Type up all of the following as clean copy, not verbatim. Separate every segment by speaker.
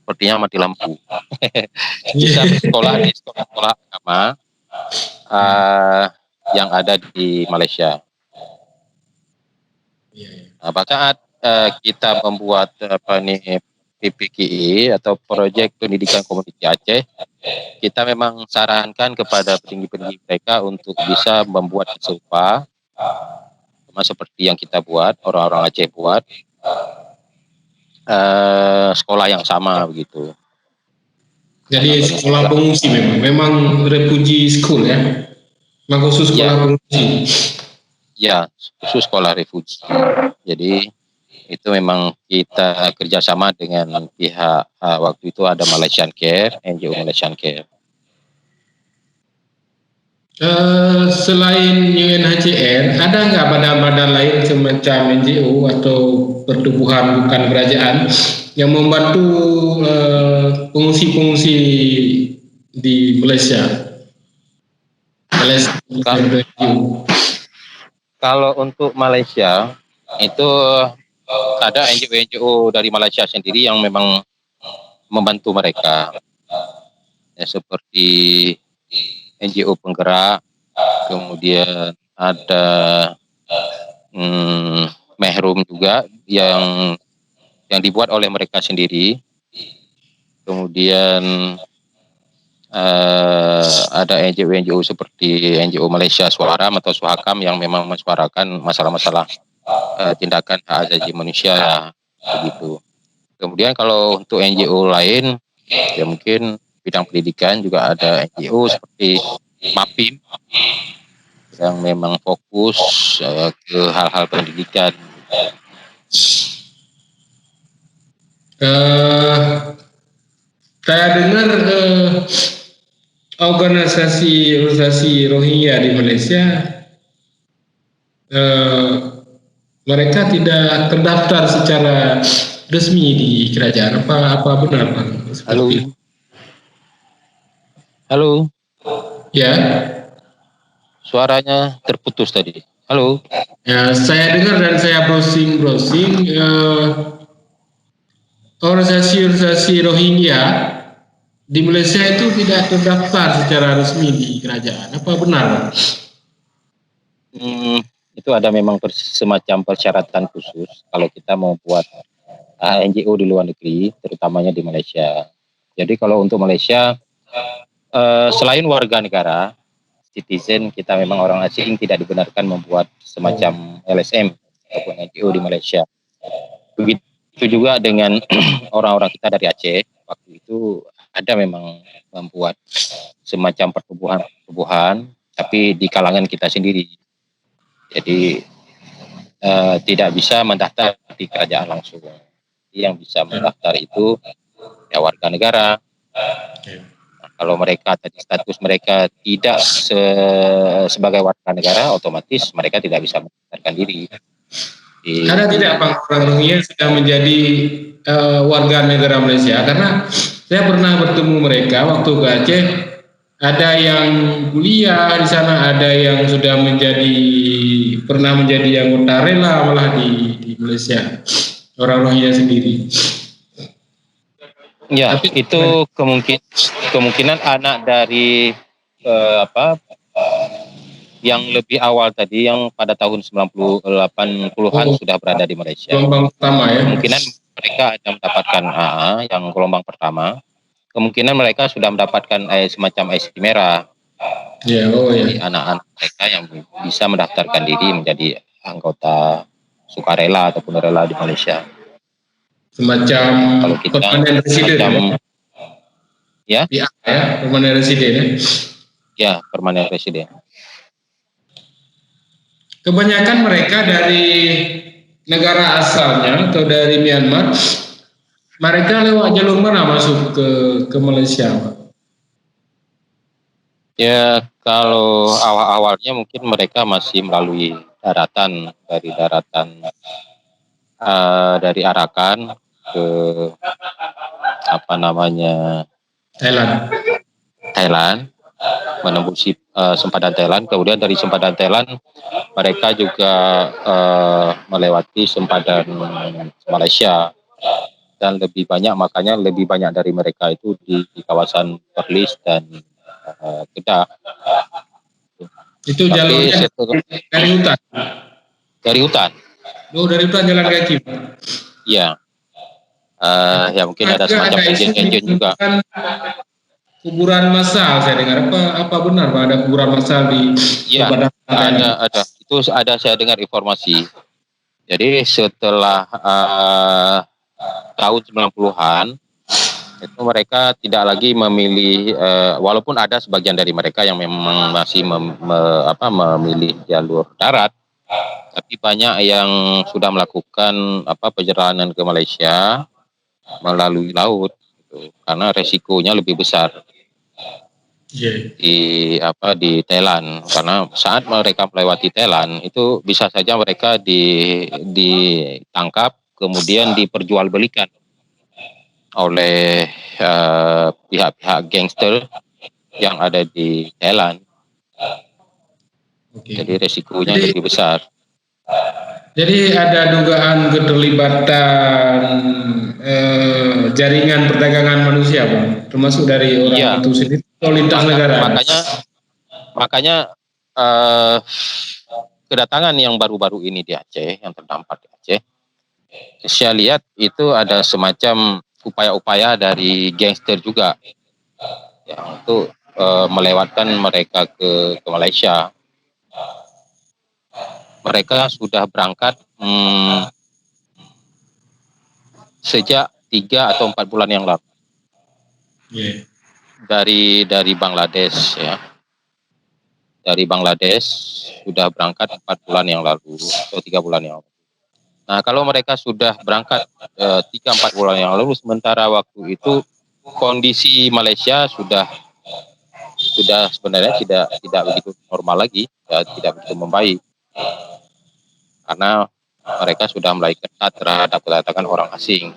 Speaker 1: sepertinya mati lampu. Bisa bersekolah di sekolah-sekolah agama yang ada di Malaysia. Pada saat kita membuat PPKI atau Proyek Pendidikan Komuniti Aceh, kita memang sarankan kepada petinggi-petinggi mereka untuk bisa membuat serupa sama seperti yang kita buat, orang-orang Aceh buat, sekolah yang sama begitu.
Speaker 2: Jadi sekolah pengungsi memang refugee school ya, memang khusus sekolah pengungsi.
Speaker 1: Ya, khusus sekolah refugee. Jadi itu memang kita kerjasama dengan pihak waktu itu ada Malaysian Care, NGO Malaysian Care.
Speaker 2: Selain UNHCR, ada nggak badan-badan lain semacam NGO atau pertubuhan bukan kerajaan yang membantu pengungsi-pengungsi di Malaysia?
Speaker 1: Kalau untuk Malaysia itu ada NGO dari Malaysia sendiri yang memang membantu mereka, ya, seperti NGO penggerak, kemudian ada Mehrum juga yang dibuat oleh mereka sendiri. Kemudian ada NGO seperti NGO Malaysia Suara atau Suhakam yang memang mensuarakan masalah-masalah tindakan hak asasi manusia begitu. Kemudian kalau untuk NGO lain ya mungkin bidang pendidikan juga ada NGO seperti MAPIM yang memang fokus ke hal-hal pendidikan.
Speaker 2: Saya dengar organisasi Rohingya di Malaysia mereka tidak terdaftar secara resmi di kerajaan. Apa benar Pak?
Speaker 1: Halo.
Speaker 2: Ya.
Speaker 1: Suaranya terputus tadi. Halo.
Speaker 2: Ya, saya dengar dan saya browsing organisasi Rohingya di Malaysia itu tidak terdaftar secara resmi di kerajaan. Apa benar?
Speaker 1: Itu ada memang semacam persyaratan khusus kalau kita mau buat NGO di luar negeri, terutamanya di Malaysia. Jadi kalau untuk Malaysia, selain warga negara, citizen, kita memang orang asing tidak dibenarkan membuat semacam LSM ataupun NGO di Malaysia. Begitu juga dengan orang-orang kita dari Aceh, waktu itu ada memang membuat semacam pertubuhan, tapi di kalangan kita sendiri. Jadi tidak bisa mendaftar di kerajaan langsung. Yang bisa mendaftar itu ya warga negara. Nah, kalau mereka tadi status mereka tidak sebagai warga negara, otomatis mereka tidak bisa mendaftarkan diri.
Speaker 2: Ada tidak Pak Rohingya sudah menjadi warga negara Malaysia? Karena saya pernah bertemu mereka waktu ke Aceh. Ada yang kuliah di sana, ada yang sudah pernah menjadi anggota rela malah di Malaysia, orang Rohingya sendiri.
Speaker 1: Ya, tapi, itu kemungkinan anak dari yang lebih awal tadi yang pada tahun 80-an sudah berada di Malaysia.
Speaker 2: Gelombang pertama ya.
Speaker 1: Kemungkinan mereka ada mendapatkan yang gelombang pertama. Kemungkinan mereka sudah mendapatkan semacam IC merah. Jadi anak-anak mereka yang bisa mendaftarkan diri menjadi anggota sukarela ataupun rela di Malaysia.
Speaker 2: Semacam
Speaker 1: kalau kita
Speaker 2: permanent resident
Speaker 1: ya?
Speaker 2: Permanent resident
Speaker 1: ya, permanent resident.
Speaker 2: Kebanyakan mereka dari negara asalnya atau dari Myanmar. Mereka lewat jalur mana masuk ke Malaysia, Pak?
Speaker 1: Ya, kalau awal-awalnya mungkin mereka masih melalui daratan, dari Arakan ke Thailand, menembus sempadan Thailand. Kemudian dari sempadan Thailand mereka juga melewati sempadan Malaysia. dan lebih banyak, makanya lebih banyak dari mereka itu di kawasan Perlis dan Kedah.
Speaker 2: Itu
Speaker 1: Tapi
Speaker 2: jalurnya dari hutan.
Speaker 1: dari hutan.
Speaker 2: Oh, dari hutan jalan kaki.
Speaker 1: Iya. Ya mungkin ada
Speaker 2: Juga
Speaker 1: semacam
Speaker 2: ada isu
Speaker 1: engine juga.
Speaker 2: Kuburan massal, saya dengar. Apa benar Pak ada kuburan massal di
Speaker 1: Iya, ada. Itu ada, saya dengar informasi. Jadi setelah tahun 90-an itu mereka tidak lagi memilih, walaupun ada sebagian dari mereka yang memang masih memilih jalur darat, tapi banyak yang sudah melakukan perjalanan ke Malaysia melalui laut, gitu, karena resikonya lebih besar di Thailand, karena saat mereka melewati Thailand itu bisa saja mereka ditangkap kemudian diperjualbelikan oleh pihak-pihak gangster yang ada di Thailand. Jadi resikonya lebih besar.
Speaker 2: Jadi ada dugaan keterlibatan jaringan perdagangan manusia, Bang, termasuk dari orang itu sendiri atau lintas negara.
Speaker 1: Makanya kedatangan yang baru-baru ini di Aceh, yang terdampak di Aceh, saya lihat itu ada semacam upaya-upaya dari gangster juga ya, untuk melewatkan mereka ke Malaysia. Mereka sudah berangkat sejak 3 atau 4 bulan yang lalu dari Bangladesh ya. Dari Bangladesh sudah berangkat 4 bulan yang lalu atau 3 bulan yang lalu. Nah, kalau mereka sudah berangkat 3-4 bulan yang lalu, sementara waktu itu kondisi Malaysia sudah sebenarnya tidak begitu normal lagi, ya, tidak begitu membaik, karena mereka sudah mulai ketat terhadap kedatangan orang asing.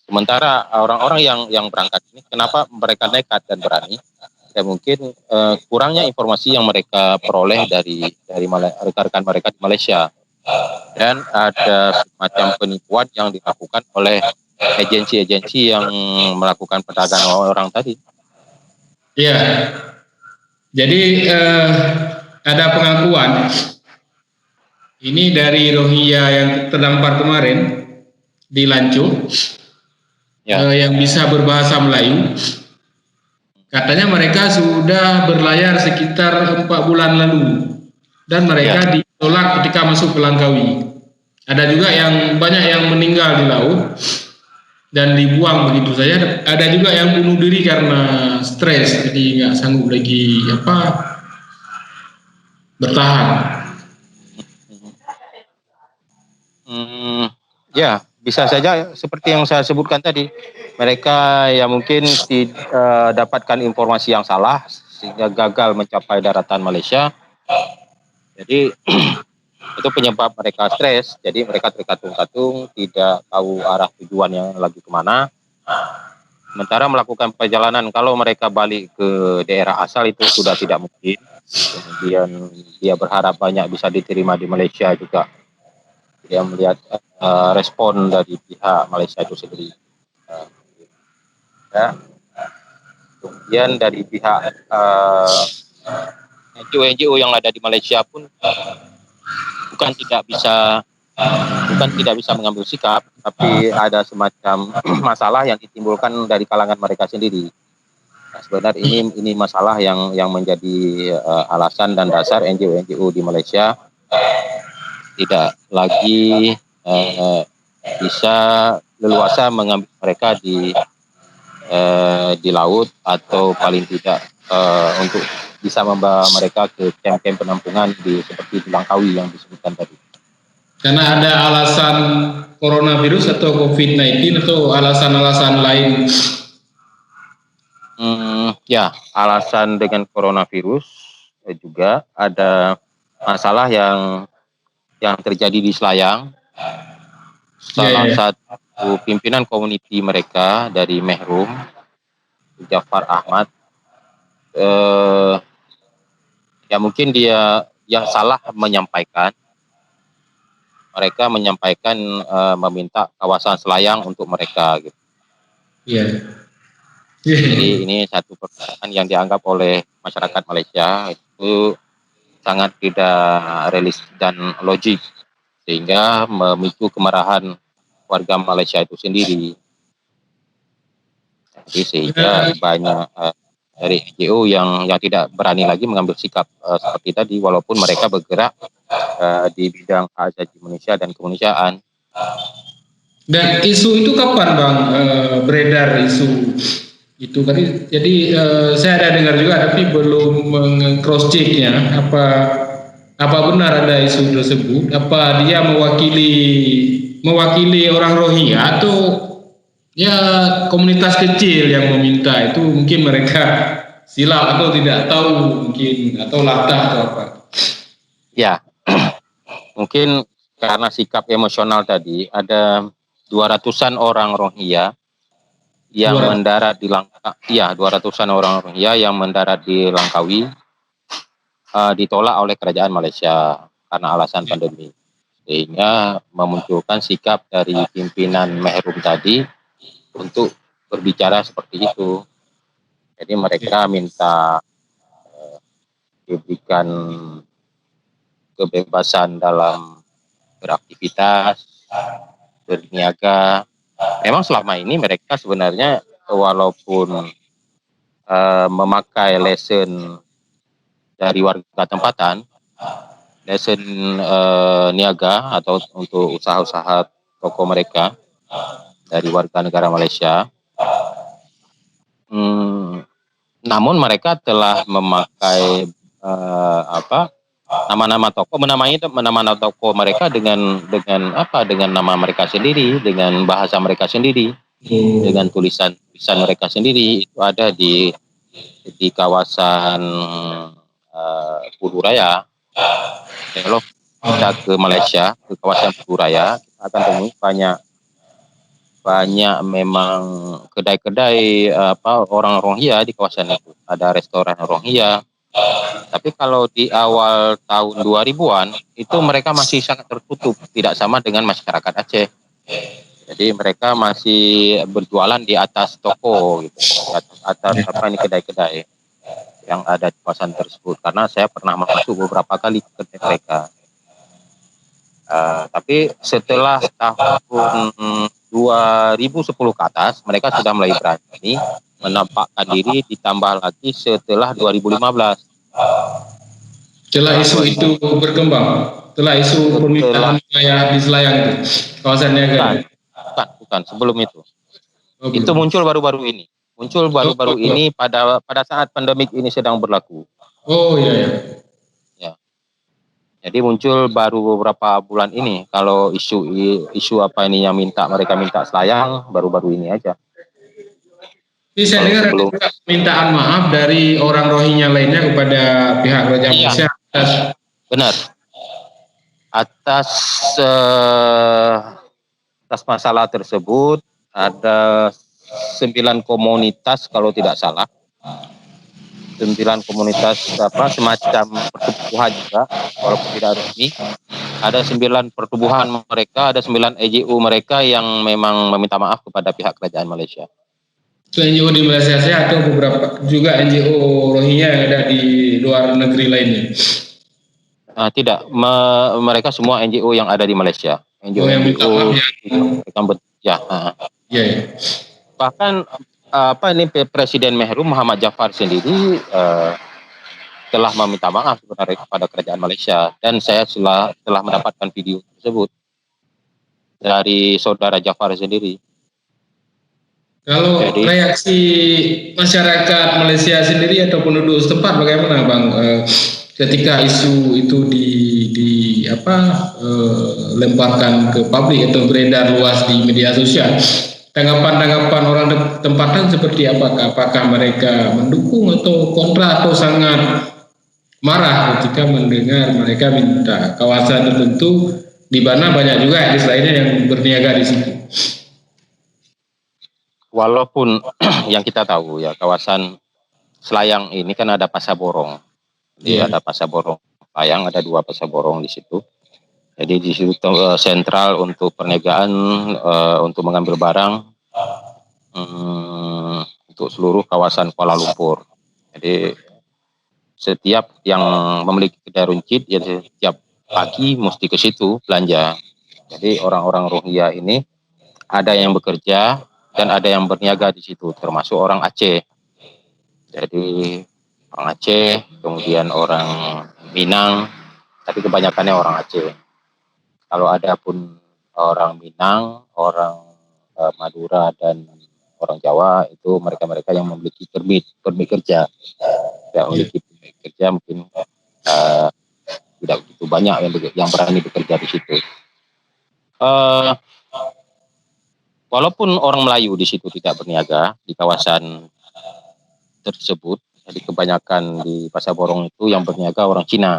Speaker 1: Sementara orang-orang yang berangkat ini, kenapa mereka nekat dan berani? Ya mungkin kurangnya informasi yang mereka peroleh dari rekan-rekan mereka di Malaysia, dan ada semacam penipuan yang dilakukan oleh agensi-agensi yang melakukan perdagangan orang tadi.
Speaker 2: Iya. Jadi ada pengakuan ini dari Rohingya yang terdampar kemarin di Lancho, yang bisa berbahasa Melayu. Katanya mereka sudah berlayar sekitar 4 bulan lalu dan mereka ditolak ketika masuk ke Langkawi. Ada juga yang banyak yang meninggal di laut dan dibuang begitu saja. Ada juga yang bunuh diri karena stres, jadi nggak sanggup lagi bertahan.
Speaker 1: Ya, bisa saja seperti yang saya sebutkan tadi. Mereka ya mungkin dapatkan informasi yang salah sehingga gagal mencapai daratan Malaysia. Jadi itu penyebab mereka stres. Jadi mereka terkatung-katung, tidak tahu arah tujuan yang lagi kemana. Sementara melakukan perjalanan, kalau mereka balik ke daerah asal itu sudah tidak mungkin. Kemudian dia berharap banyak bisa diterima di Malaysia juga. Dia melihat respon dari pihak Malaysia itu sendiri. Ya. Kemudian dari pihak NGO yang ada di Malaysia pun bukan tidak bisa mengambil sikap, tapi ada semacam masalah yang ditimbulkan dari kalangan mereka sendiri. Nah, sebenarnya ini masalah yang menjadi alasan dan dasar NGO di Malaysia tidak lagi bisa leluasa mengambil mereka di laut, atau paling tidak untuk bisa membawa mereka ke kamp-kamp penampungan seperti di Langkawi yang disebutkan tadi.
Speaker 2: Karena ada alasan coronavirus atau COVID-19 atau alasan-alasan lain?
Speaker 1: Ya, alasan dengan coronavirus, juga ada masalah yang terjadi di Selayang. Salah satu pimpinan komuniti mereka dari Mehrum, Jafar Ahmad, ya mungkin dia yang salah menyampaikan mereka menyampaikan meminta kawasan Selayang untuk mereka gitu.
Speaker 2: Iya.
Speaker 1: Jadi ini satu permasalahan yang dianggap oleh masyarakat Malaysia itu sangat tidak realistis dan logik, sehingga memicu kemarahan warga Malaysia itu sendiri. Jadi sehingga banyak dari NGO yang tidak berani lagi mengambil sikap seperti tadi, walaupun mereka bergerak di bidang hak asasi manusia dan kemanusiaan.
Speaker 2: Dan isu itu kapan Bang beredar isu itu tadi? Jadi saya ada dengar juga tapi belum meng-cross checknya apa benar ada isu tersebut? Apa dia mewakili orang Rohingya atau ya komunitas kecil yang meminta itu, mungkin mereka silap atau tidak tahu mungkin, atau latah atau apa?
Speaker 1: Ya, mungkin karena sikap emosional tadi, ada 200-an orang Rohingya yang
Speaker 2: 200.
Speaker 1: mendarat di Langkawi. Ya, 200-an orang Rohingya yang mendarat di Langkawi ditolak oleh kerajaan Malaysia karena alasan pandemi. Sehingga memunculkan sikap dari pimpinan Mehrum tadi untuk berbicara seperti itu. Jadi mereka minta diberikan kebebasan dalam beraktivitas, berniaga. Memang selama ini mereka sebenarnya walaupun memakai lesen dari warga tempatan, lesen niaga atau untuk usaha-usaha toko mereka dari warga negara Malaysia, namun mereka telah memakai nama-nama toko, menamai toko mereka dengan nama mereka sendiri, dengan bahasa mereka sendiri, dengan tulisan mereka sendiri. Itu ada di kawasan Pudu Raya. Kalau kita ke Malaysia, ke kawasan Pudu Raya, kita akan temui banyak memang kedai-kedai orang Rohingya di kawasan itu. Ada restoran Rohingya. Tapi kalau di awal tahun 2000-an itu mereka masih sangat tertutup, tidak sama dengan masyarakat Aceh. Jadi mereka masih berjualan di atas toko gitu, di atas kedai-kedai yang ada di kawasan tersebut. Karena saya pernah masuk beberapa kali ke kedai mereka. Tapi setelah tahun 2010 ke atas, mereka sudah mulai berani menampakkan diri, ditambah lagi setelah 2015.
Speaker 2: Setelah isu itu berkembang, setelah isu permintaan wilayah di Selayang itu, kawasan niaga.
Speaker 1: Bukan, sebelum itu. Itu muncul baru-baru ini. Ini pada saat pandemik ini sedang berlaku.
Speaker 2: Oh iya.
Speaker 1: Jadi muncul baru beberapa bulan ini. Kalau isu apa ini yang mereka minta Selayang baru-baru ini aja.
Speaker 2: Jadi saya dengar ada juga permintaan maaf dari orang Rohingya lainnya kepada pihak kerajaan Malaysia.
Speaker 1: Benar. Atas masalah tersebut ada 9 komunitas kalau tidak salah. 9 komunitas semacam pertubuhan juga, walaupun tidak resmi. Ada 9 pertubuhan mereka, ada 9 NGO mereka yang memang meminta maaf kepada pihak kerajaan Malaysia.
Speaker 2: NGO di Malaysia atau beberapa juga NGO Rohingya yang ada di luar negeri lainnya?
Speaker 1: Tidak, mereka semua NGO yang ada di Malaysia. NGO ya. Bahkan Presiden Mehrum Muhammad Jaffar sendiri telah meminta maaf sebenarnya kepada kerajaan Malaysia, dan saya telah mendapatkan video tersebut dari saudara Jaffar sendiri.
Speaker 2: Kalau reaksi masyarakat Malaysia sendiri atau penduduk setempat bagaimana Bang ketika isu itu lemparkan ke publik atau beredar luas di media sosial? Tanggapan orang tempatan seperti apakah mereka mendukung atau kontra atau sangat marah ketika mendengar mereka minta kawasan tertentu, di mana banyak juga etnis lainnya yang berniaga di situ?
Speaker 1: Walaupun yang kita tahu ya, kawasan Selayang ini kan ada pasar borong. Ada pasar borong Selayang, ada 2 pasar borong di situ. Jadi di situ sentral untuk perniagaan, untuk mengambil barang untuk seluruh kawasan Kuala Lumpur. Jadi setiap yang memiliki kedai runcit ya setiap pagi mesti ke situ belanja. Jadi orang-orang Rohingya ini ada yang bekerja dan ada yang berniaga di situ, termasuk orang Aceh. Jadi orang Aceh, kemudian orang Minang, tapi kebanyakannya orang Aceh. Kalau ada pun orang Minang, orang Madura dan orang Jawa itu mereka-mereka yang memiliki permit kerja. Tidak memiliki permit kerja mungkin tidak begitu banyak yang berani bekerja di situ. Walaupun orang Melayu di situ tidak berniaga di kawasan tersebut, jadi kebanyakan di Pasar Borong itu yang berniaga orang Cina.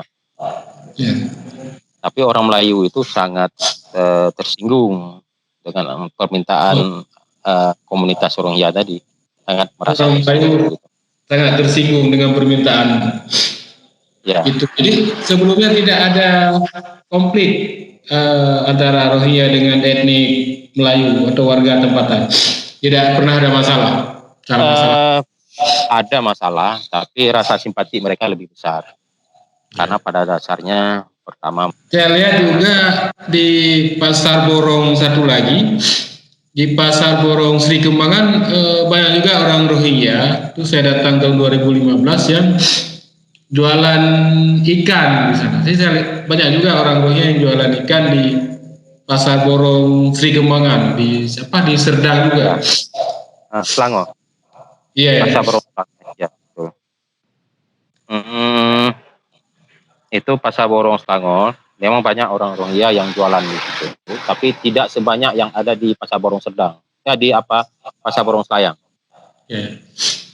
Speaker 1: Tapi orang Melayu itu sangat tersinggung dengan permintaan komunitas Rohingya tadi, sangat merasa
Speaker 2: tersinggung. Sangat tersinggung dengan permintaan itu. Jadi sebelumnya tidak ada konflik antara Rohingya dengan etnik Melayu atau warga tempatan. Tidak pernah ada masalah.
Speaker 1: Ada masalah, tapi rasa simpati mereka lebih besar. Karena pada dasarnya pertama.
Speaker 2: Saya lihat juga di Pasar Borong satu lagi, di Pasar Borong Sri Kembangan banyak juga orang Rohingya. Itu saya datang tahun 2015 yang jualan ikan di sana. Saya lihat banyak juga orang Rohingya yang jualan ikan di Pasar Borong Sri Kembangan di Serdang juga.
Speaker 1: Selangor.
Speaker 2: Iya.
Speaker 1: Pasar Borong Selangor. Ya, betul. Itu Pasar Borong Selangor. Memang banyak orang Rohingya yang jualan di situ, tapi tidak sebanyak yang ada di Pasar Borong Serdang. Ya di Pasar Borong Selayang.
Speaker 2: Yeah.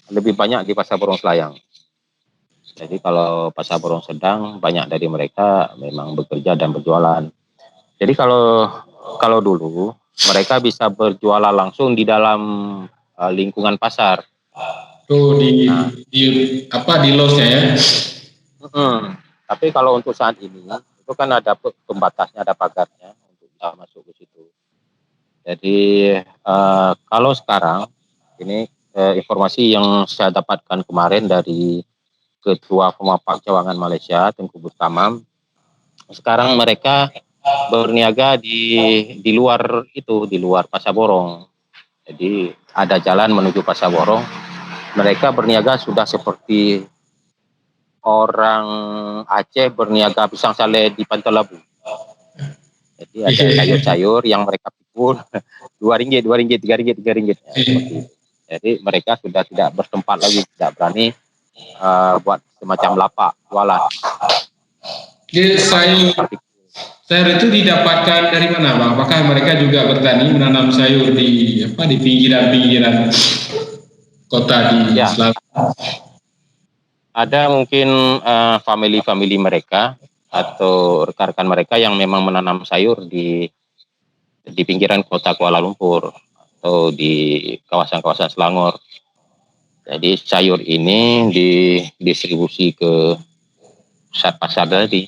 Speaker 1: Lebih banyak di Pasar Borong Selayang. Jadi kalau Pasar Borong Serdang banyak dari mereka memang bekerja dan berjualan. Jadi kalau dulu mereka bisa berjualan langsung di dalam lingkungan pasar.
Speaker 2: Tuh di losnya ya.
Speaker 1: Tapi kalau untuk saat ini itu kan ada pembatasnya, ada pagarnya untuk bisa masuk ke situ. Jadi kalau sekarang ini informasi yang saya dapatkan kemarin dari Ketua Pemapak Cawangan Malaysia Tengku Burtamam, sekarang mereka berniaga di luar itu, di luar Pasar Borong. Jadi ada jalan menuju Pasar Borong. Mereka berniaga sudah seperti orang Aceh berniaga pisang sale di Pantai Labu. Jadi ada sayur-sayur yang mereka pikul RM2, RM2, RM3, RM3. Jadi mereka sudah tidak bertempat lagi, tidak berani buat semacam lapak jualan.
Speaker 2: Jadi sayur itu didapatkan dari mana, Bang? Apakah mereka juga bertani menanam sayur di pinggiran-pinggiran kota di Selatan?
Speaker 1: Ada mungkin family mereka atau rekan-rekan mereka yang memang menanam sayur di pinggiran kota Kuala Lumpur atau di kawasan-kawasan Selangor. Jadi sayur ini didistribusi ke pusat pasar tadi.